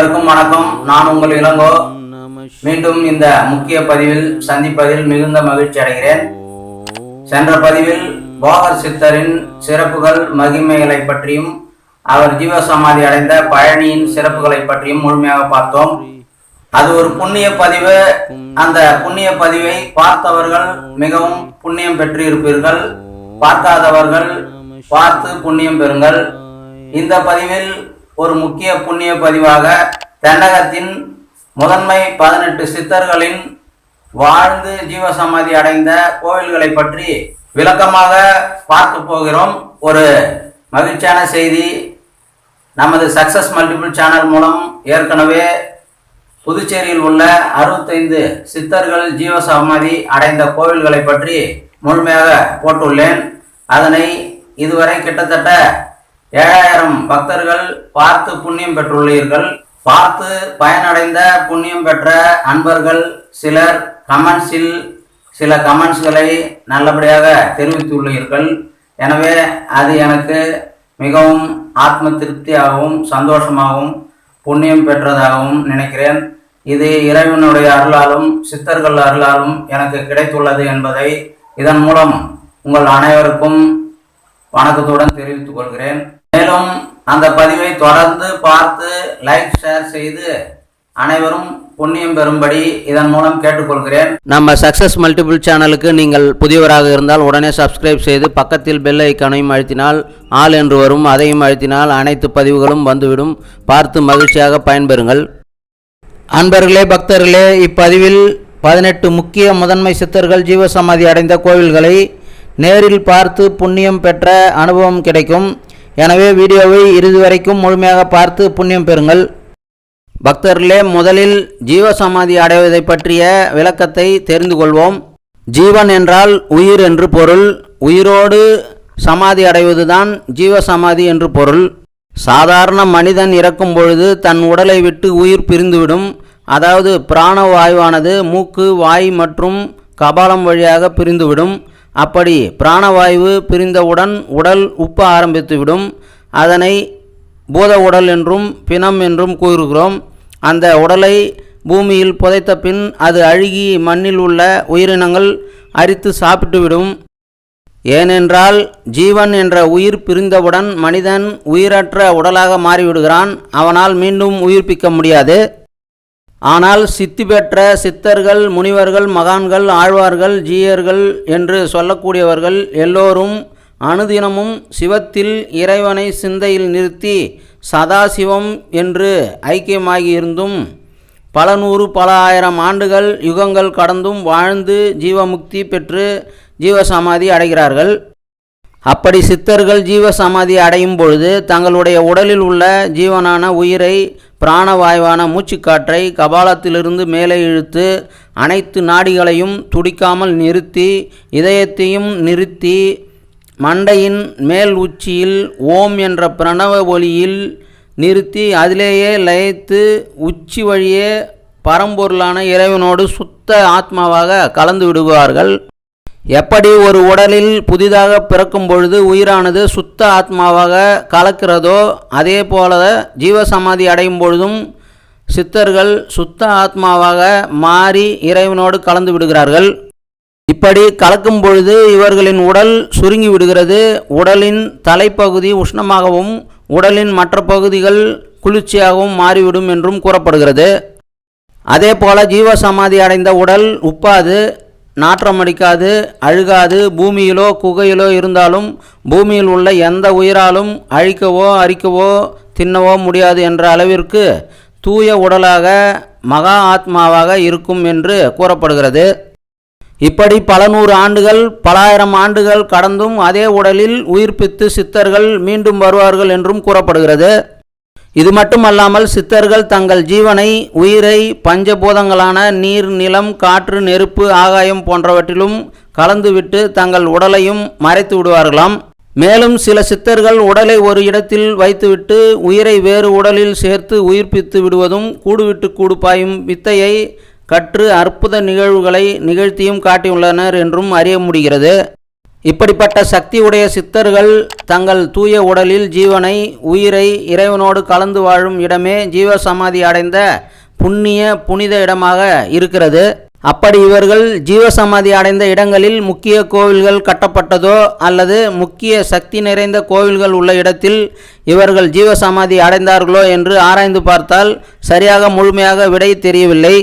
அனைவருக்கும் வணக்கம். நான் உங்கள் இளங்கோ. மீண்டும் இந்த முக்கிய பதிவில் சந்திப்பதில் மிகுந்த மகிழ்ச்சி அடைகிறேன். சென்ற பதிவில் போகர் சித்தரின் சிறப்புகள் மகிமைகளை பற்றியும் அவர் ஜீவசமாதி அடைந்த பழனியின் சிறப்புகளை பற்றியும் முழுமையாக பார்த்தோம். அது ஒரு புண்ணிய பதிவு. அந்த புண்ணிய பதிவை பார்த்தவர்கள் மிகவும் புண்ணியம் பெற்றிருப்பீர்கள். பார்க்காதவர்கள் பார்த்து புண்ணியம் பெறுங்கள். இந்த பதிவில் ஒரு முக்கிய புண்ணிய பதிவாக தென்னகத்தின் முதன்மை 18 சித்தர்களின் வாழ்ந்து ஜீவசமாதி அடைந்த கோவில்களை பற்றி விளக்கமாக பார்க்க போகிறோம். ஒரு மகிழ்ச்சியான செய்தி. நமது சக்சஸ் மல்டிபிள் சேனல் மூலம் ஏற்கனவே புதுச்சேரியில் உள்ள 65 சித்தர்கள் ஜீவசமாதி அடைந்த கோவில்களை பற்றி முழுமையாக போட்டுள்ளேன். அதனை இதுவரை கிட்டத்தட்ட 7000 பக்தர்கள் பார்த்து புண்ணியம் பெற்றுள்ளீர்கள். பார்த்து பயனடைந்த புண்ணியம் பெற்ற அன்பர்கள் சிலர் கமெண்ட்ஸில் சில கமெண்ட்ஸ்களை நல்லபடியாக தெரிவித்துள்ளீர்கள். எனவே அது எனக்கு மிகவும் ஆத்ம திருப்தியாகவும் சந்தோஷமாகவும் புண்ணியம் பெற்றதாகவும் நினைக்கிறேன். இது இறைவனுடைய அருளாலும் சித்தர்கள் அருளாலும் எனக்கு கிடைத்துள்ளது என்பதை இதன் மூலம் உங்கள் அனைவருக்கும் வணக்கத்துடன் தெரிவித்துக் கொள்கிறேன். மேலும் அந்த பதிவை தொடர்ந்து பார்த்து லைக் ஷேர் செய்து அனைவரும் புண்ணியம் பெறும்படி இதன் மூலம் கேட்டுக்கொள்கிறேன். நம்ம சக்சஸ் மல்டிபிள் சேனலுக்கு நீங்கள் புதியவராக இருந்தால் உடனே சப்ஸ்கிரைப் செய்து பக்கத்தில் பெல் ஐக்கானையும் அழுத்தினால் ஆல் என்று வரும். அதையும் அழுத்தினால் அனைத்து பதிவுகளும் வந்துவிடும். பார்த்து மகிழ்ச்சியாக பயன்பெறுங்கள். அன்பர்களே, பக்தர்களே, இப்பதிவில் 18 முக்கிய முதன்மை சித்தர்கள் ஜீவசமாதி அடைந்த கோவில்களை நேரில் பார்த்து புண்ணியம் பெற்ற அனுபவம் கிடைக்கும். எனவே வீடியோவை இறுதி வரைக்கும் முழுமையாக பார்த்து புண்ணியம் பெறுங்கள். பக்தர்களே, முதலில் ஜீவசமாதி அடைவதை பற்றிய விளக்கத்தை தெரிந்து கொள்வோம். ஜீவன் என்றால் உயிர் என்று பொருள். உயிரோடு சமாதி அடைவதுதான் ஜீவசமாதி என்று பொருள். சாதாரண மனிதன் இறக்கும் பொழுது தன் உடலை விட்டு உயிர் பிரிந்துவிடும். அதாவது பிராணவாயுவானது மூக்கு, வாய் மற்றும் கபாலம் வழியாக பிரிந்துவிடும். அப்படி பிராணவாயு பிரிந்தவுடன் உடல் உப்ப ஆரம்பித்துவிடும். அதனை பூத உடல் என்றும் பிணம் என்றும் கூறுகிறோம். அந்த உடலை பூமியில் புதைத்த பின் அது அழுகி மண்ணில் உள்ள உயிரினங்கள் அரித்து சாப்பிட்டுவிடும். ஏனென்றால் ஜீவன் என்ற உயிர் பிரிந்தவுடன் மனிதன் உயிரற்ற உடலாக மாறிவிடுகிறான். அவனால் மீண்டும் உயிர்ப்பிக்க முடியாது. ஆனால் சித்தி பெற்ற சித்தர்கள், முனிவர்கள், மகான்கள், ஆழ்வார்கள், ஜீயர்கள் என்று சொல்லக்கூடியவர்கள் எல்லோரும் அனுதினமும் சிவத்தில் இறைவனை சிந்தையில் நிறுத்தி சதாசிவம் என்று ஐக்கியமாகி இருந்தும் பல நூறு பல ஆயிரம் ஆண்டுகள் யுகங்கள் கடந்தும் வாழ்ந்து ஜீவமுக்தி பெற்று ஜீவசமாதி அடைகிறார்கள். அப்படி சித்தர்கள் ஜீவசமாதி அடையும் பொழுது தங்களுடைய உடலில் உள்ள ஜீவனான உயிரை, பிராணவாயுவான மூச்சுக்காற்றை கபாலத்திலிருந்து மேலே இழுத்து அனைத்து நாடிகளையும் துடிக்காமல் நிறுத்தி இதயத்தையும் நிறுத்தி மண்டையின் மேல் உச்சியில் ஓம் என்ற பிரணவ ஒலியில் நிறுத்தி அதிலேயே லயித்து உச்சி வழியே பரம்பொருளான இறைவனோடு சுத்த ஆத்மாவாக கலந்து விடுவார்கள். எப்படி ஒரு உடலில் புதிதாக பிறக்கும் பொழுது உயிரானது சுத்த ஆத்மாவாக கலக்கிறதோ அதே போல ஜீவசமாதி அடையும் பொழுதும் சித்தர்கள் சுத்த ஆத்மாவாக மாறி இறைவனோடு கலந்து விடுகிறார்கள். இப்படி கலக்கும் பொழுது இவர்களின் உடல் சுருங்கி விடுகிறது. உடலின் தலைப்பகுதி உஷ்ணமாகவும் உடலின் மற்ற பகுதிகள் குளிர்ச்சியாகவும் மாறிவிடும் என்றும் கூறப்படுகிறது. அதே போல ஜீவசமாதி அடைந்த உடல் உப்பாது, நாற்றமடிக்காது, அழுகாது. பூமியிலோ குகையிலோ இருந்தாலும் பூமியில் உள்ள எந்த உயிராலும் அழிக்கவோ அரிக்கவோ தின்னவோ முடியாது என்ற அளவிற்கு தூய உடலாக மகா ஆத்மாவாக இருக்கும் என்று கூறப்படுகிறது. இப்படி பல நூறு ஆண்டுகள் பல ஆயிரம் ஆண்டுகள் கடந்தும் அதே உடலில் உயிர்ப்பித்து சித்தர்கள் மீண்டும் வருவார்கள் என்றும் கூறப்படுகிறது. இது மட்டுமல்லாமல் சித்தர்கள் தங்கள் ஜீவனை, உயிரை பஞ்சபூதங்களான நீர், நிலம், காற்று, நெருப்பு, ஆகாயம் போன்றவற்றிலும் கலந்துவிட்டு தங்கள் உடலையும் மறைத்து விடுவார்களாம். மேலும் சில சித்தர்கள் உடலை ஒரு இடத்தில் வைத்துவிட்டு உயிரை வேறு உடலில் சேர்த்து உயிர்ப்பித்து விடுவதும் கூடுவிட்டு கூடு பாயும் வித்தையை கற்று அற்புத நிகழ்வுகளை நிகழ்த்தியும் காட்டியுள்ளனர் என்றும் அறிய முடிகிறது. இப்படிப்பட்ட சக்தி உடைய சித்தர்கள் தங்கள் தூய உடலில் ஜீவனை உயிரை இறைவனோடு கலந்து வாழும் இடமே ஜீவசமாதி அடைந்த புனித இடமாக இருக்கிறது. அப்படி இவர்கள் ஜீவசமாதி அடைந்த இடங்களில் முக்கிய கோவில்கள் கட்டப்பட்டதோ அல்லது முக்கிய சக்தி நிறைந்த கோவில்கள் உள்ள இடத்தில் இவர்கள் ஜீவசமாதி அடைந்தார்களோ என்று ஆராய்ந்து பார்த்தால் சரியாக முழுமையாக விடை தெரியவில்லை.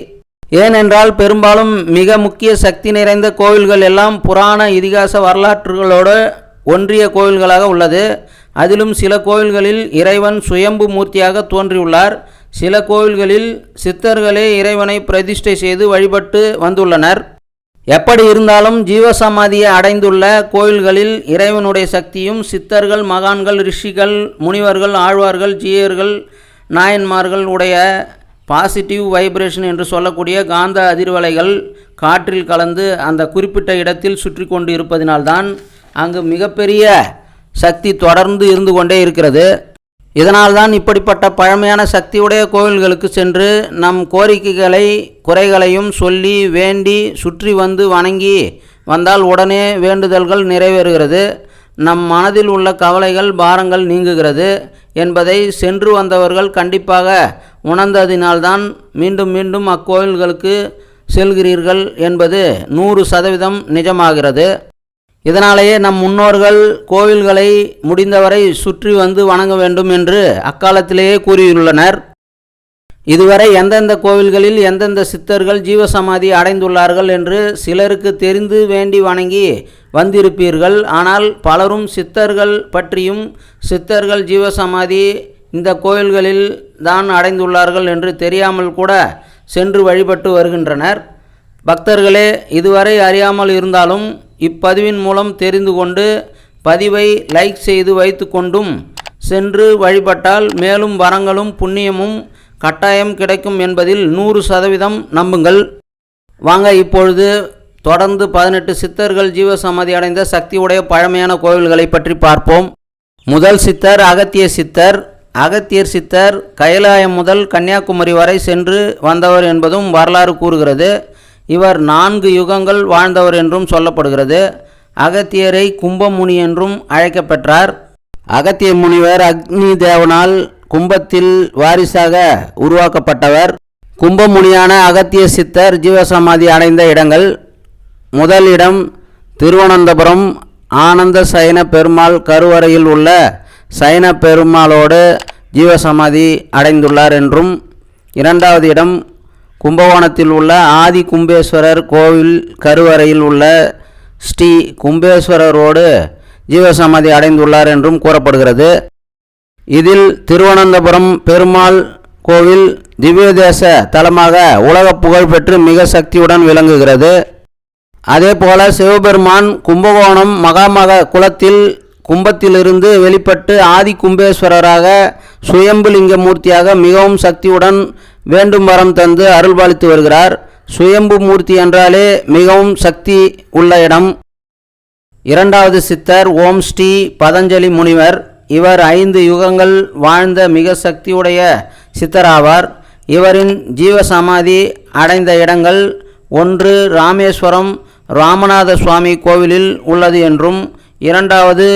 ஏனென்றால் பெரும்பாலும் மிக முக்கிய சக்தி நிறைந்த கோவில்கள் எல்லாம் புராண இதிகாச வரலாற்றுகளோடு ஒன்றிய கோவில்களாக உள்ளது. அதிலும் சில கோவில்களில் இறைவன் சுயம்பு மூர்த்தியாக தோன்றியுள்ளார். சில கோவில்களில் சித்தர்களே இறைவனை பிரதிஷ்டை செய்து வழிபட்டு வந்துள்ளனர். எப்படி இருந்தாலும் ஜீவசமாதியை அடைந்துள்ள கோவில்களில் இறைவனுடைய சக்தியும் சித்தர்கள், மகான்கள், ரிஷிகள், முனிவர்கள், ஆழ்வார்கள், ஜீயர்கள், நாயன்மார்கள் உடைய பாசிட்டிவ் வைப்ரேஷன் என்று சொல்லக்கூடிய காந்த அதிர்வலைகள் காற்றில் கலந்து அந்த குறிப்பிட்ட இடத்தில் சுற்றி கொண்டு இருப்பதினால்தான் அங்கு மிகப்பெரிய சக்தி தொடர்ந்து இருந்து கொண்டே இருக்கிறது. இதனால்தான் இப்படிப்பட்ட பழமையான சக்தியுடைய கோவில்களுக்கு சென்று நம் கோரிக்கைகளை குறைகளையும் சொல்லி வேண்டி சுற்றி வந்து வணங்கி வந்தால் உடனே வேண்டுதல்கள் நிறைவேறுகிறது. நம் மனதில் உள்ள கவலைகள், பாரங்கள் நீங்குகிறது என்பதை சென்று வந்தவர்கள் கண்டிப்பாக உணர்ந்ததினால்தான் மீண்டும் மீண்டும் அக்கோவில்களுக்கு செல்கிறீர்கள் என்பது 100% நிஜமாகிறது. இதனாலேயே நம் முன்னோர்கள் கோவில்களை முடிந்தவரை சுற்றி வந்து வணங்க வேண்டும் என்று அக்காலத்திலேயே கூறியுள்ளனர். இதுவரை எந்தெந்த கோவில்களில் எந்தெந்த சித்தர்கள் ஜீவசமாதி அடைந்துள்ளார்கள் என்று சிலருக்கு தெரிந்து வேண்டி வணங்கி வந்திருப்பீர்கள். ஆனால் பலரும் சித்தர்கள் பற்றியும் சித்தர்கள் ஜீவசமாதி இந்த கோவில்களில் தான் அடைந்துள்ளார்கள் என்று தெரியாமல் கூட சென்று வழிபட்டு வருகின்றனர். பக்தர்களே, இதுவரை அறியாமல் இருந்தாலும் இப்பதிவின் மூலம் தெரிந்து கொண்டு பதிவை லைக் செய்து வைத்து கொண்டும் சென்று வழிபட்டால் மேலும் வரங்களும் புண்ணியமும் கட்டாயம் கிடைக்கும் என்பதில் 100% நம்புங்கள். வாங்க இப்பொழுது தொடர்ந்து 18 சித்தர்கள் ஜீவசமாதி அடைந்த சக்தியுடைய பழமையான கோவில்களை பற்றி பார்ப்போம். முதல் சித்தர் அகத்திய சித்தர். அகத்தியர் சித்தர் கைலாயம் முதல் கன்னியாகுமரி வரை சென்று வந்தவர் என்பதும் வரலாறு கூறுகிறது. இவர் 4 யுகங்கள் வாழ்ந்தவர் என்றும் சொல்லப்படுகிறது. அகத்தியரை கும்பமுனி என்றும் அழைக்கப்பெற்றார். அகத்திய முனிவர் அக்னி தேவனால் கும்பத்தில் வாரிசாக உருவாக்கப்பட்டவர். கும்பமுனியான அகத்திய சித்தர் ஜீவசமாதி அடைந்த இடங்கள்: முதல் இடம் திருவனந்தபுரம் ஆனந்த சயன பெருமாள் கருவறையில் உள்ள சயன பெருமாளோடு ஜீவசமாதி அடைந்துள்ளார் என்றும், இரண்டாவது இடம் கும்பகோணத்தில் உள்ள ஆதி கும்பேஸ்வரர் கோவில் கருவறையில் உள்ள ஸ்ரீ கும்பேஸ்வரரோடு ஜீவசமாதி அடைந்துள்ளார் என்றும் கூறப்படுகிறது. இதில் திருவனந்தபுரம் பெருமாள் கோவில் திவ்யதேச தலமாக உலக புகழ்பெற்று மிக சக்தியுடன் விளங்குகிறது. அதேபோல சிவபெருமான் கும்பகோணம் மகாமக குலத்தில் கும்பத்திலிருந்து வெளிப்பட்டு ஆதி கும்பேஸ்வரராக சுயம்புலிங்க மூர்த்தியாக மிகவும் சக்தியுடன் வேண்டும் வரம் தந்து அருள்பாலித்து வருகிறார். சுயம்பு மூர்த்தி என்றாலே மிகவும் சக்தி உள்ள இடம். இரண்டாவது சித்தர் ஓம் ஸ்ரீ பதஞ்சலி முனிவர். இவர் 5 யுகங்கள் வாழ்ந்த மிக சக்தியுடைய சித்தராவார். இவரின் ஜீவசமாதி அடைந்த இடங்கள்: 1 ராமேஸ்வரம் ராமநாத சுவாமி கோவிலில் உள்ளது என்றும், 2வது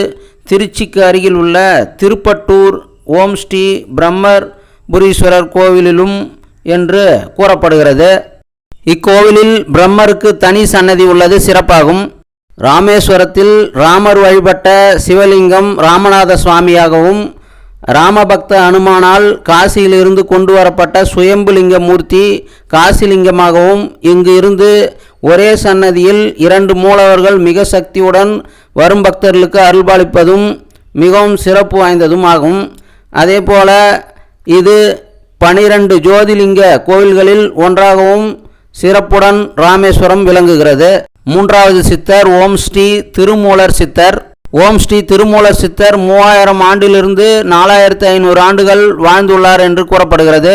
திருச்சிக்கு அருகில் உள்ள திருப்பட்டூர் ஓம் ஸ்ரீ பிரம்மபுரீஸ்வரர் கோவிலிலும் என்று கூறப்படுகிறது. இக்கோவிலில் பிரம்மருக்கு தனி சன்னதி உள்ளது சிறப்பாகும். ராமேஸ்வரத்தில் ராமர் வழிபட்ட சிவலிங்கம் ராமநாத சுவாமியாகவும், ராமபக்த அனுமானால் காசியிலிருந்து கொண்டு வரப்பட்ட சுயம்புலிங்க மூர்த்தி காசிலிங்கமாகவும் இங்கு இருந்து ஒரே சன்னதியில் 2 மூலவர்கள் மிக சக்தியுடன் வரும் பக்தர்களுக்கு அருள்பாலிப்பதும் மிகவும் சிறப்பு வாய்ந்ததும் ஆகும். அதேபோல இது 12 ஜோதிலிங்க கோவில்களில் ஒன்றாகவும் சிறப்புடன் ராமேஸ்வரம் விளங்குகிறது. 3வது சித்தர் ஓம் ஸ்ரீ திருமூலர் சித்தர். ஓம் ஸ்ரீ திருமூலர் சித்தர் 3000 ஆண்டிலிருந்து 4500 ஆண்டுகள் வாழ்ந்துள்ளார் என்று கூறப்படுகிறது.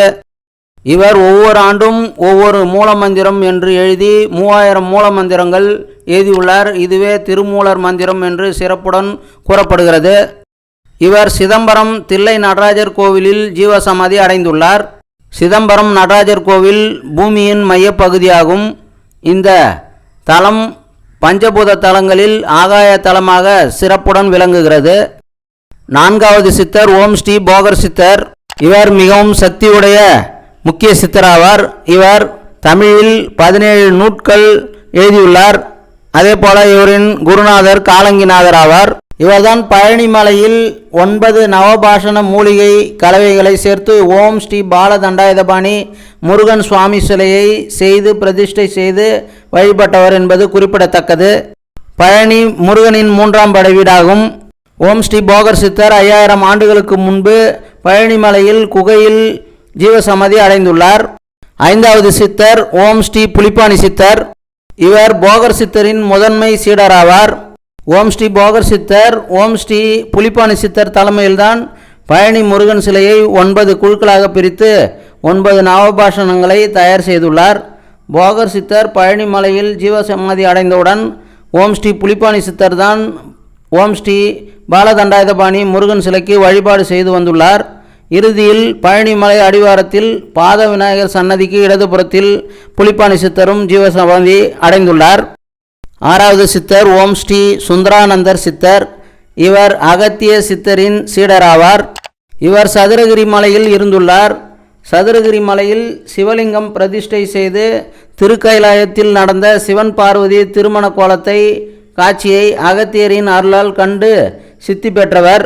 இவர் ஒவ்வொரு ஆண்டும் ஒவ்வொரு மூலமந்திரம் என்று எழுதி 3000 மூலமந்திரங்கள் எழுதியுள்ளார். இதுவே திருமூலர் மந்திரம் என்று சிறப்புடன் கூறப்படுகிறது. இவர் சிதம்பரம் தில்லை நடராஜர் கோவிலில் ஜீவசமாதி அடைந்துள்ளார். சிதம்பரம் நடராஜர் கோவில் பூமியின் மையப்பகுதியாகும். இந்த தலம் பஞ்சபூத தலங்களில் ஆகாய தலமாக சிறப்புடன் விளங்குகிறது. 4வது சித்தர் ஓம் ஸ்ரீ போகர் சித்தர். இவர் மிகவும் சக்தியுடைய முக்கிய சித்தராவார். இவர் தமிழில் 17 நூட்கள் எழுதியுள்ளார். அதே போல இவரின் குருநாதர் காலங்கிநாதர் ஆவார். இவர்தான் பழனி மலையில் 9 நவபாஷண மூலிகை கலவைகளை சேர்த்து ஓம் ஸ்ரீ பால தண்டாயுதபாணி முருகன் சுவாமி சிலையை செய்து பிரதிஷ்டை செய்து வழிபட்டவர் என்பது குறிப்பிடத்தக்கது. பழனி முருகனின் 3ஆம் படை வீடாகும். ஓம் ஸ்ரீ போகர் சித்தர் 5000 ஆண்டுகளுக்கு முன்பு பழனி மலையில் குகையில் ஜீவசமாதி அடைந்துள்ளார். 5வது சித்தர் ஓம் ஸ்ரீ புலிப்பாணி சித்தர். இவர் போகர் சித்தரின் முதன்மை சீடராவார். ஓம் ஸ்ரீ போகர் சித்தர் ஓம் ஸ்ரீ புலிப்பாணி சித்தர் தலைமையில்தான் பழனி முருகன் சிலையை 9 குழுக்களாக பிரித்து 9 நவபாஷணங்களை தயார் செய்துள்ளார். போகர் சித்தர் பழனி மலையில் ஜீவசமாதி அடைந்தவுடன் ஓம் ஸ்ரீ புலிப்பாணி சித்தர் தான் ஓம் ஸ்ரீ பாலதண்டாயுதபாணி முருகன் சிலைக்கு வழிபாடு செய்து வந்துள்ளார். இறுதியில் பழனிமலை அடிவாரத்தில் பாத விநாயகர் சன்னதிக்கு இடதுபுறத்தில் புலிப்பாணி சித்தரும் ஜீவசமாதி அடைந்துள்ளார். 6வது சித்தர் ஓம் ஸ்ரீ சுந்தரானந்தர் சித்தர். இவர் அகத்திய சித்தரின் சீடராவார். இவர் சதுரகிரி மலையில் இருந்துள்ளார். சதுரகிரி மலையில் சிவலிங்கம் பிரதிஷ்டை செய்து திருக்கைலாயத்தில் நடந்த சிவன் பார்வதி திருமண கோலத்தை காட்சியை அகத்தியரின் அருளால் கண்டு சித்தி பெற்றவர்.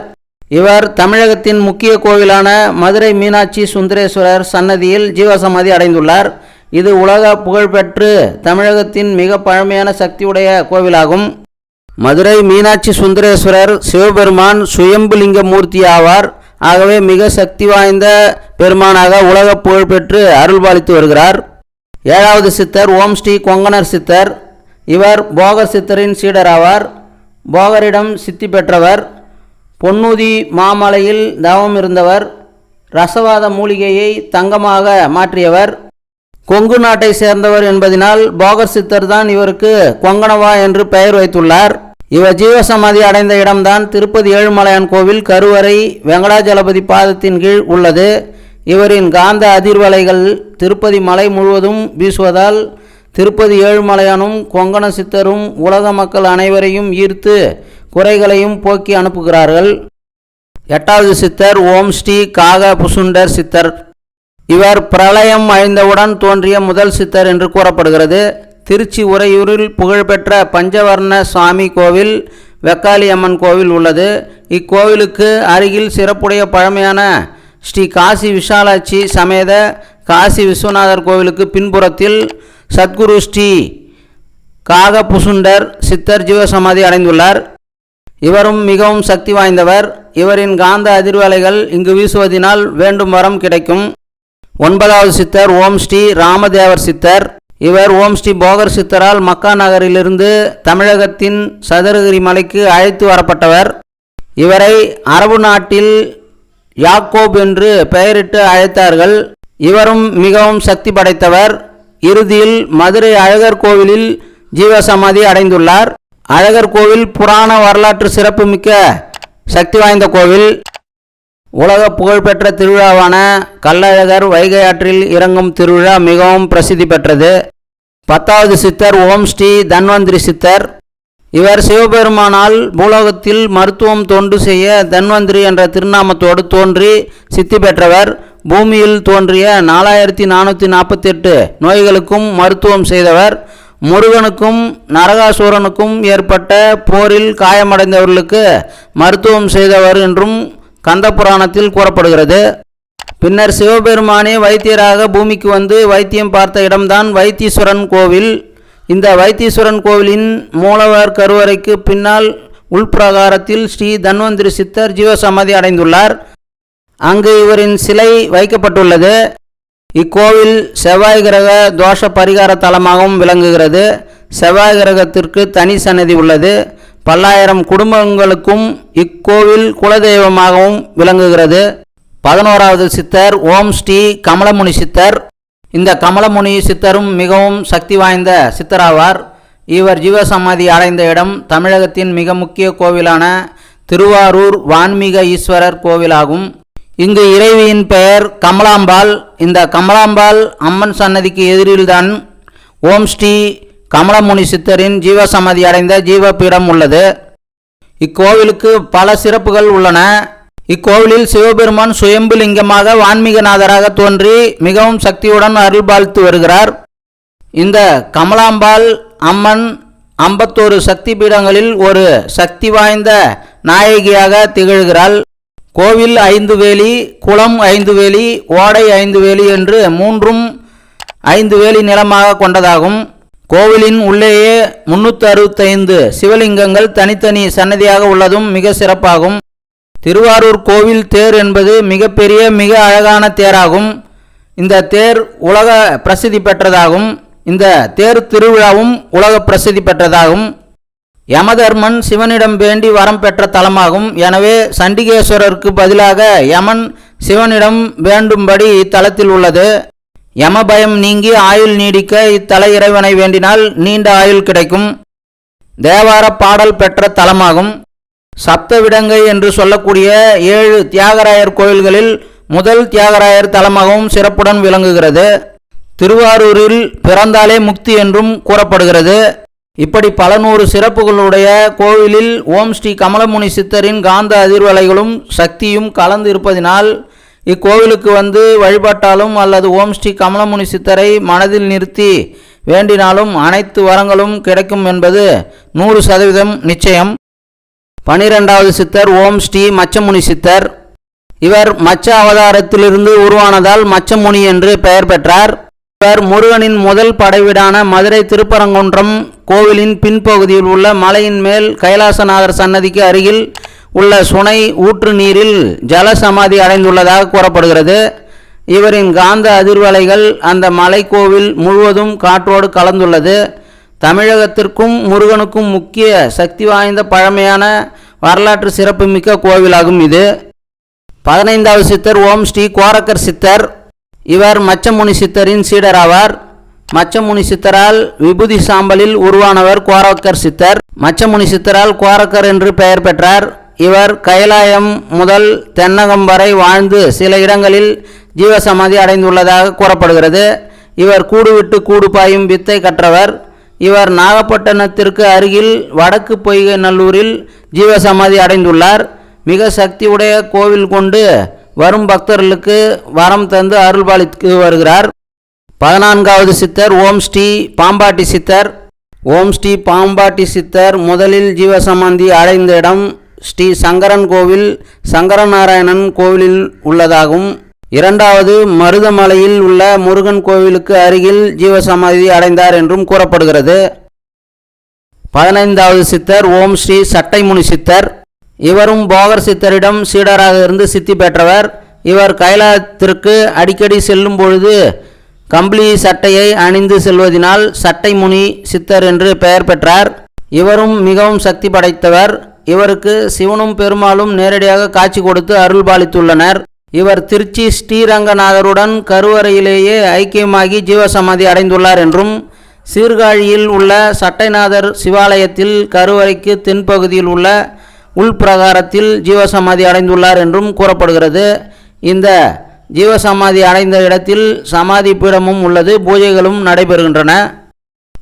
இவர் தமிழகத்தின் முக்கிய கோவிலான மதுரை மீனாட்சி சுந்தரேஸ்வரர் சன்னதியில் ஜீவசமாதி அடைந்துள்ளார். இது உலக புகழ்பெற்று தமிழகத்தின் மிக பழமையான சக்தியுடைய கோவிலாகும். மதுரை மீனாட்சி சுந்தரேஸ்வரர் சிவபெருமான் சுயம்புலிங்க மூர்த்தி ஆவார். ஆகவே மிக சக்தி வாய்ந்த பெருமானாக உலக புகழ்பெற்று அருள்பாலித்து வருகிறார். 7வது சித்தர் ஓம் ஸ்ரீ கொங்கணர் சித்தர். இவர் போகர் சித்தரின் சீடராவார். போகரிடம் சித்தி பெற்றவர். பொன்னூதி மாமலையில் தவம் இருந்தவர். ரசவாத மூலிகையை தங்கமாக மாற்றியவர். கொங்கு நாட்டை சேர்ந்தவர் என்பதனால் போகர் சித்தர் தான் இவருக்கு கொங்கணவா என்று பெயர் வைத்துள்ளார். இவர் ஜீவசமாதி அடைந்த இடம்தான் திருப்பதி ஏழுமலையான் கோவில் கருவறை வெங்கடாஜலபதி பாதத்தின் கீழ் உள்ளது. இவரின் காந்த அதிர்வலைகள் திருப்பதி மலை முழுவதும் வீசுவதால் திருப்பதி ஏழுமலையானும் கொங்கண சித்தரும் உலக மக்கள் அனைவரையும் ஈர்த்து குறைகளையும் போக்கி அனுப்புகிறார்கள். 8வது சித்தர் ஓம் ஸ்ரீ காக புசுண்டர் சித்தர். இவர் பிரளயம் அழிந்தவுடன் தோன்றிய முதல் சித்தர் என்று கூறப்படுகிறது. திருச்சி உறையூரில் புகழ்பெற்ற பஞ்சவர்ண சுவாமி கோவில் வெக்காளி அம்மன் கோவில் உள்ளது. இக்கோவிலுக்கு அருகில் சிறப்புடைய பழமையான ஸ்ரீ காசி விஷாலாட்சி சமேத காசி விஸ்வநாதர் கோவிலுக்கு பின்புறத்தில் சத்குரு ஸ்ரீ காக புசுண்டர் சித்தர் ஜீவசமாதி அடைந்துள்ளார். இவரும் மிகவும் சக்தி வாய்ந்தவர். இவரின் காந்த அதிர்வலைகள் இங்கு வீசுவதினால் வேண்டும் வரம் கிடைக்கும். 9வது சித்தர் ஓம் ஸ்ரீ ராமதேவர் சித்தர். இவர் ஓம் ஸ்ரீ போகர் சித்தரால் மக்கா நகரிலிருந்து தமிழகத்தின் சதுரகிரி மலைக்கு அழைத்து வரப்பட்டவர். இவரை அரபு நாட்டில் யாக்கோப் என்று பெயரிட்டு அழைத்தார்கள். இவரும் மிகவும் சக்தி படைத்தவர். இறுதியில் மதுரை அழகர் கோவிலில் ஜீவசமாதி அடைந்துள்ளார். அழகர் கோவில் புராண வரலாற்று சிறப்புமிக்க சக்தி வாய்ந்த கோவில். உலக புகழ்பெற்ற திருவிழாவான கள்ளழகர் வைகை ஆற்றில் இறங்கும் திருவிழா மிகவும் பிரசித்தி பெற்றது. 10வது சித்தர் ஓம் ஸ்ரீ தன்வந்திரி சித்தர். இவர் சிவபெருமானால் பூலோகத்தில் மருத்துவம் தொண்டு செய்ய தன்வந்திரி என்ற திருநாமத்தோடு தோன்றி சித்தி பெற்றவர். பூமியில் தோன்றிய 4448 நோய்களுக்கும் மருத்துவம் செய்தவர். முருகனுக்கும் நரகாசூரனுக்கும் ஏற்பட்ட போரில் காயமடைந்தவர்களுக்கு மருத்துவம் செய்தவர் என்றும் கந்த புராணத்தில் கூறப்படுகிறது. பின்னர் சிவபெருமானே வைத்தியராக பூமிக்கு வந்து வைத்தியம் பார்த்த இடம்தான் வைத்தீஸ்வரன் கோவில். இந்த வைத்தீஸ்வரன் கோவிலின் மூலவர் கருவறைக்கு பின்னால் உள்பிரகாரத்தில் ஸ்ரீ தன்வந்திரி சித்தர் ஜீவசமாதி அடைந்துள்ளார். அங்கு இவரின் சிலை வைக்கப்பட்டுள்ளது. இக்கோவில் செவ்வாய் கிரக தோஷ பரிகார தலமாகவும் விளங்குகிறது. செவ்வாய் கிரகத்திற்கு தனி சன்னதி உள்ளது. பல்லாயிரம் குடும்பங்களுக்கும் இக்கோவில் குலதெய்வமாகவும் விளங்குகிறது. 11வது சித்தர் ஓம் ஸ்ரீ கமலமுனி சித்தர். இந்த கமலமுனி சித்தரும் மிகவும் சக்தி வாய்ந்த சித்தராவார். இவர் ஜீவசமாதி அடைந்த இடம் தமிழகத்தின் மிக முக்கிய கோவிலான திருவாரூர் வான்மீக ஈஸ்வரர் கோவிலாகும். இங்கு இறைவியின் பெயர் கமலாம்பாள். இந்த கமலாம்பாள் அம்மன் சன்னதிக்கு எதிரில்தான் ஓம் ஸ்ரீ கமலமுனி சித்தரின் ஜீவசமாதி அடைந்த ஜீவபீடம் உள்ளது. இக்கோவிலுக்கு பல சிறப்புகள் உள்ளன. இக்கோவிலில் சிவபெருமான் சுயம்பு லிங்கமாக வான்மீகநாதராக தோன்றி மிகவும் சக்தியுடன் அருள்பாலித்து வருகிறார். இந்த கமலாம்பாள் அம்மன் 51 சக்தி பீடங்களில் ஒரு சக்தி வாய்ந்த நாயகியாக திகழ்கிறாள். கோவில் 5 வேலி, குளம் 5 வேலி, ஓடை 5 வேலி என்று மூன்றும் 5 வேலி நிலமாக கொண்டதாகும். கோவிலின் உள்ளேயே 365 சிவலிங்கங்கள் தனித்தனி சன்னதியாக உள்ளதும் மிக சிறப்பாகும். திருவாரூர் கோவில் தேர் என்பது மிகப்பெரிய மிக அழகான தேராகும். இந்த தேர் உலக பிரசித்தி பெற்றதாகும். இந்த தேர் திருவிழாவும் உலக பிரசித்தி பெற்றதாகும். யமதர்மன் சிவனிடம் வேண்டி வரம் பெற்ற தலமாகும். எனவே சண்டிகேஸ்வரருக்கு பதிலாக யமன் சிவனிடம் வேண்டும்படி இத்தலத்தில் உள்ளது. யமபயம் நீங்கி ஆயுள் நீடிக்க இத்தல இறைவனை வேண்டினால் நீண்ட ஆயுள் கிடைக்கும். தேவார பாடல் பெற்ற தலமாகும். சப்தவிடங்கை என்று சொல்லக்கூடிய 7 தியாகராயர் கோயில்களில் முதல் தியாகராயர் தலமாகவும் சிறப்புடன் விளங்குகிறது. திருவாரூரில் பிறந்தாலே முக்தி என்றும் கூறப்படுகிறது. இப்படி பல நூறு சிறப்புகளுடைய கோவிலில் ஓம் ஸ்ரீ கமலமுனி சித்தரின் காந்த அதிர்வலைகளும் சக்தியும் கலந்து இருப்பதினால் இக்கோவிலுக்கு வந்து வழிபட்டாலும் அல்லது ஓம் ஸ்ரீ கமலமுனி சித்தரை மனதில் நிறுத்தி வேண்டினாலும் அனைத்து வரங்களும் கிடைக்கும் என்பது 100% நிச்சயம். 12வது சித்தர் ஓம் ஸ்ரீ மச்சமுனி சித்தர். இவர் மச்ச அவதாரத்திலிருந்து உருவானதால் மச்சமுனி என்று பெயர் பெற்றார். இவர் முருகனின் முதல் படைவீடான மதுரை திருப்பரங்குன்றம் கோவிலின் பின்பகுதியில் உள்ள மலையின் மேல் கைலாசநாதர் சன்னதிக்கு அருகில் உள்ள சுனை ஊற்று நீரில் ஜல சமாதி அடைந்துள்ளதாக கூறப்படுகிறது. இவரின் காந்த அதிர்வலைகள் அந்த மலைக்கோவில் முழுவதும் காற்றோடு கலந்துள்ளது. தமிழகத்திற்கும் முருகனுக்கும் முக்கிய சக்தி வாய்ந்த பழமையான வரலாற்று சிறப்புமிக்க கோவிலாகும் இது. 15வது சித்தர் ஓம் ஸ்ரீ கோரக்கர் சித்தர். இவர் மச்சமுனி சித்தரின் சீடராவார். மச்சமுனி சித்தரால் விபூதி சாம்பலில் உருவானவர் கோரக்கர் சித்தர். மச்சமுனி சித்தரால் கோரக்கர் என்று பெயர் பெற்றார். இவர் கைலாயம் முதல் தென்னகம் வரை வாழ்ந்து சில இடங்களில் ஜீவசமாதி அடைந்துள்ளதாக கூறப்படுகிறது. இவர் கூடு விட்டு கூடு பாயும் வித்தை கற்றவர். இவர் நாகப்பட்டினத்திற்கு அருகில் வடக்கு பொய்கை நல்லூரில் ஜீவசமாதி அடைந்துள்ளார். மிக சக்தி உடைய கோவில் கொண்டு வரும் பக்தர்களுக்கு வரம் தந்து அருள்பாலித்து வருகிறார். 14வது சித்தர் ஓம் ஸ்ரீ பாம்பாட்டி சித்தர். ஓம் ஸ்ரீ பாம்பாட்டி சித்தர் முதலில் ஜீவசமாதி அடைந்த இடம் ஸ்ரீ சங்கரன் கோவில் சங்கரநாராயணன் கோவிலில் உள்ளதாகும். 2வது மருதமலையில் உள்ள முருகன் கோவிலுக்கு அருகில் ஜீவசமாதி அடைந்தார் என்றும் கூறப்படுகிறது. 15வது சித்தர் ஓம் ஸ்ரீ சட்டைமுனி சித்தர். இவரும் போகர் சித்தரிடம் சீடராக இருந்து சித்தி பெற்றவர். இவர் கைலாயத்திற்கு அடிக்கடி செல்லும் பொழுது கம்பளி சட்டையை அணிந்து செல்வதனால் சட்டைமுனி சித்தர் என்று பெயர் பெற்றார். இவரும் மிகவும் சக்தி படைத்தவர். இவருக்கு சிவனும் பெருமாளும் நேரடியாக காட்சி கொடுத்து அருள்பாலித்துள்ளனர். இவர் திருச்சி ஸ்ரீரங்கநாதருடன் கருவறையிலேயே ஐக்கியமாகி ஜீவசமாதி அடைந்துள்ளார் என்றும், சீர்காழியில் உள்ள சட்டைநாதர் சிவாலயத்தில் கருவறைக்கு தென்பகுதியில் உள்ள உள்பிரகாரத்தில் ஜீவசமாதி அடைந்துள்ளார் என்றும் கூறப்படுகிறது. இந்த ஜீவசமாதி அடைந்த இடத்தில் சமாதி பீடமும் உள்ளது. பூஜைகளும் நடைபெறுகின்றன.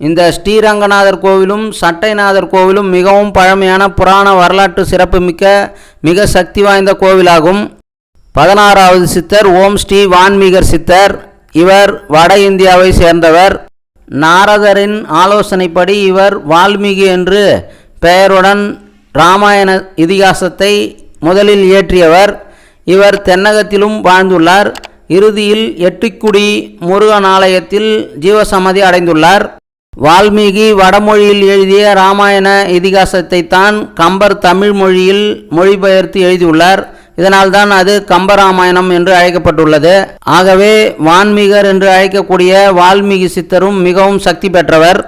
இந்த ஸ்ரீரங்கநாதர் கோவிலும் சட்டைநாதர் கோவிலும் மிகவும் பழமையான புராண வரலாற்று சிறப்புமிக்க மிக சக்தி வாய்ந்த கோவிலாகும். 16வது சித்தர் ஓம் ஸ்ரீ வான்மீகர் சித்தர். இவர் வட இந்தியாவை சேர்ந்தவர். நாரதரின் ஆலோசனைப்படி இவர் வால்மீகி என்று பெயருடன் இராமாயண இதிகாசத்தை முதலில் இயற்றியவர். இவர் தென்னகத்திலும் வாழ்ந்துள்ளார். இறுதியில் எட்டிக்குடி முருகன் ஆலயத்தில் ஜீவசமாதி அடைந்துள்ளார். வால்மீகி வடமொழியில் எழுதிய இராமாயண இதிகாசத்தை தான் கம்பர் தமிழ் மொழியில் மொழிபெயர்த்து எழுதியுள்ளார். இதனால்தான் அது கம்பராமாயணம் என்று அழைக்கப்பட்டுள்ளது. ஆகவே வான்மீகர் என்று அழைக்கக்கூடிய வால்மீகி சித்தரும் மிகவும் சக்தி பெற்றவர்.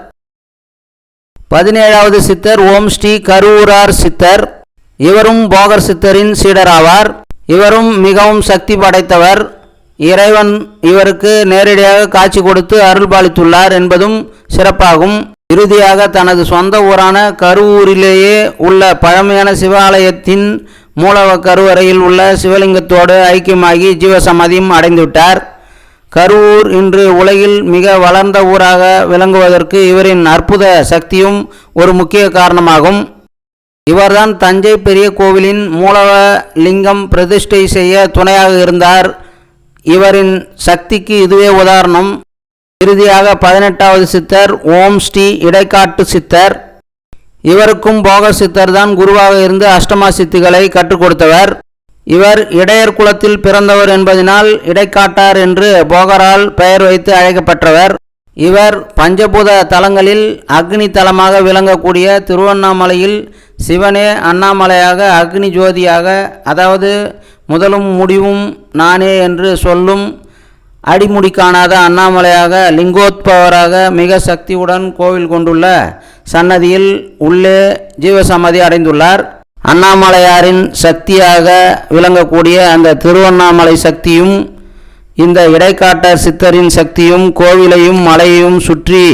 17வது சித்தர் ஓம் ஸ்ரீ கருவூரார் சித்தர். இவரும் போகர் சித்தரின் சீடராவார். இவரும் மிகவும் சக்தி படைத்தவர். இறைவன் இவருக்கு நேரடியாக காட்சி கொடுத்து அருள்பாலித்துள்ளார் என்பதும் சிறப்பாகும். இறுதியாக தனது சொந்த ஊரான கருவூரிலேயே உள்ள பழமையான சிவாலயத்தின் மூலவ கருவறையில் உள்ள சிவலிங்கத்தோடு ஐக்கியமாகி ஜீவசமாதியும் அடைந்துவிட்டார். கரூர் இன்று உலகில் மிக வளர்ந்த ஊராக விளங்குவதற்கு இவரின் அற்புத சக்தியும் ஒரு முக்கிய காரணமாகும். இவர்தான் தஞ்சை பெரிய கோவிலின் மூலவ லிங்கம் பிரதிஷ்டை செய்ய துணையாக இருந்தார். இவரின் சக்திக்கு இதுவே உதாரணம். இறுதியாக 18வது சித்தர் ஓம் ஸ்ரீ இடைக்காட்டு சித்தர். இவருக்கும் போக சித்தர் தான் குருவாக இருந்து அஷ்டமா சித்திகளை கற்றுக் கொடுத்தவர். இவர் இடையர் குலத்தில் பிறந்தவர் என்பதனால் இடைக்காட்டார் என்று போகரால் பெயர் வைத்து அழைக்கப்பட்டவர். இவர் பஞ்சபூத தலங்களில் அக்னி தலமாக விளங்கக்கூடிய திருவண்ணாமலையில் சிவனே அண்ணாமலையாக அக்னி ஜோதியாக, அதாவது முதலும் முடிவும் நானே என்று சொல்லும் அடிமுடி காணாத அண்ணாமலையாக லிங்கோத்பவராக மிக சக்தியுடன் கோவில் கொண்டுள்ள சன்னதியில் உள்ளே ஜீவசமாதி அடைந்துள்ளார். அண்ணாமலையாரின் சக்தியாக விளங்கக்கூடிய அந்த திருவண்ணாமலை சக்தியும் இந்த இடைக்காட்டர் சித்தரின் சக்தியும் கோவிலையும் மலையையும் சுற்றி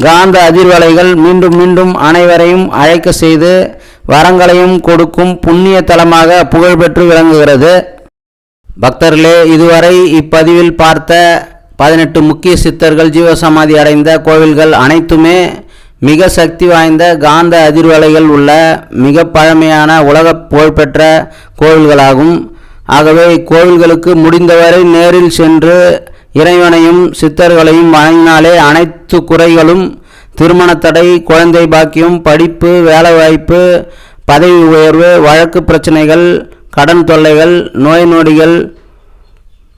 காந்த அதிர்வலைகள் மீண்டும் மீண்டும் அனைவரையும் அழைக்க செய்து வரங்களையும் கொடுக்கும் புண்ணிய தலமாக புகழ்பெற்று விளங்குகிறது. பக்தர்களே, இதுவரை இப்பதிவில் பார்த்த 18 முக்கிய சித்தர்கள் ஜீவசமாதி அடைந்த கோவில்கள் அனைத்துமே மிக சக்தி வாய்ந்த காந்த அதிர்வலைகள் உள்ள மிக பழமையான உலக புகழ்பெற்ற கோவில்களாகும். ஆகவே இக்கோவில்களுக்கு முடிந்தவரை நேரில் சென்று இறைவனையும் சித்தர்களையும் வணங்கினாலே அனைத்து குறைகளும், திருமண தடை, குழந்தை பாக்கியம், படிப்பு, வேலைவாய்ப்பு, பதவி உயர்வு, வழக்கு பிரச்சனைகள், கடன் தொல்லைகள், நோய் நொடிகள்,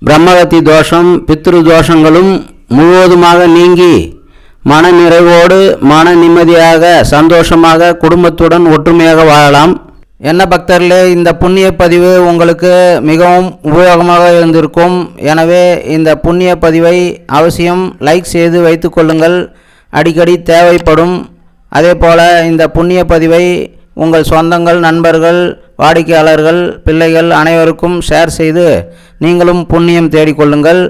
பிரம்மகத்தி தோஷம், பித்ரு தோஷங்களும் முழுவதுமாக நீங்கி மன நிறைவோடு மன நிம்மதியாக சந்தோஷமாக குடும்பத்துடன் ஒற்றுமையாக வாழலாம். என்ன பக்தர்களே, இந்த புண்ணிய பதிவு உங்களுக்கு மிகவும் உபயோகமாக இருந்திருக்கும். எனவே இந்த புண்ணிய பதிவை அவசியம் லைக் செய்து வைத்து கொள்ளுங்கள். அடிக்கடி தேவைப்படும். அதே போல் இந்த புண்ணிய பதிவை உங்கள் சொந்தங்கள், நண்பர்கள், வாடிக்கையாளர்கள், பிள்ளைகள் அனைவருக்கும் ஷேர் செய்து நீங்களும் புண்ணியம் தேடிக்கொள்ளுங்கள்.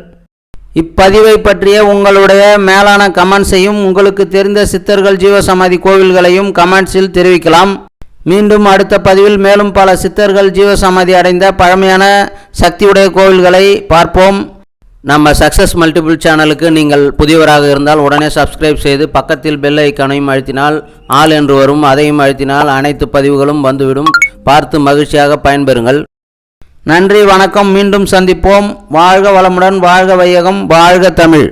இப்பதிவை பற்றிய உங்களுடைய மேலான கமெண்ட்ஸையும் உங்களுக்கு தெரிந்த சித்தர்கள் ஜீவசமாதி கோவில்களையும் கமெண்ட்ஸில் தெரிவிக்கலாம். மீண்டும் அடுத்த பதிவில் மேலும் பல சித்தர்கள் ஜீவசமாதி அடைந்த பழமையான சக்தியுடைய கோவில்களை பார்ப்போம். நம்ம சக்ஸஸ் மல்டிபிள் சேனலுக்கு நீங்கள் புதியவராக இருந்தால் உடனே சப்ஸ்கிரைப் செய்து பக்கத்தில் பெல் ஐக்கானையும் அழுத்தினால் ஆல் என்று வரும், அதையும் அழுத்தினால் அனைத்து பதிவுகளும் வந்துவிடும். பார்த்து மகிழ்ச்சியாக பயன்பெறுங்கள். நன்றி, வணக்கம். மீண்டும் சந்திப்போம். வாழ்க வளமுடன், வாழ்க வையகம், வாழ்க தமிழ்.